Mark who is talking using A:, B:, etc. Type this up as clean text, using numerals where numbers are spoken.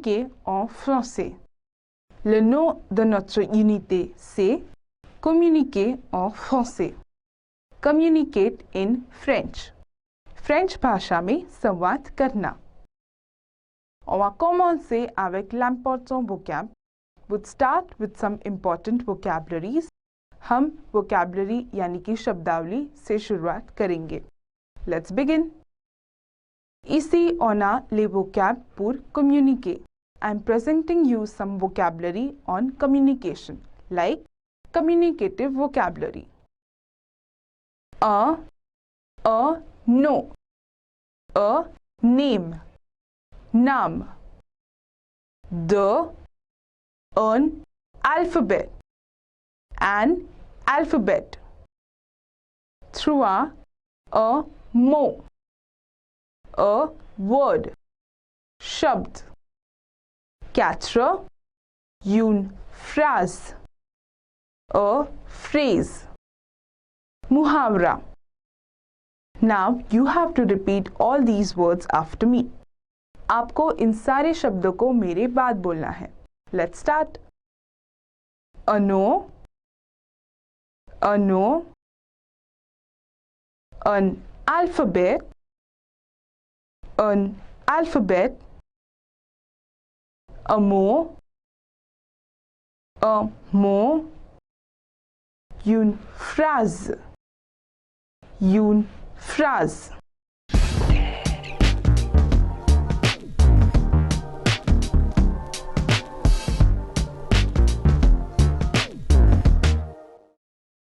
A: communiquer en français. Le nom de notre unité, c'est communiquer en français. Communicate in French. French भाषा में संवाद करना. On va commencer avec l'important vocab. We'll start with some important vocabularies. हम vocabulary यानी कि शब्दावली से शुरुआत करेंगे. Let's begin. Ici on a les vocabs pour communiquer. I'm presenting you some vocabulary on communication, like communicative vocabulary. A no. A name, naam. An alphabet, an alphabet. Trois, a mot, a word, shabd. Quatre, une phrase, a phrase. Muhavra. Now you have to repeat all these words after me. आपको इन सारे शब्दों को मेरे बाद बोलना है. Let's start. Ano, an alphabet, a mot, une phrase,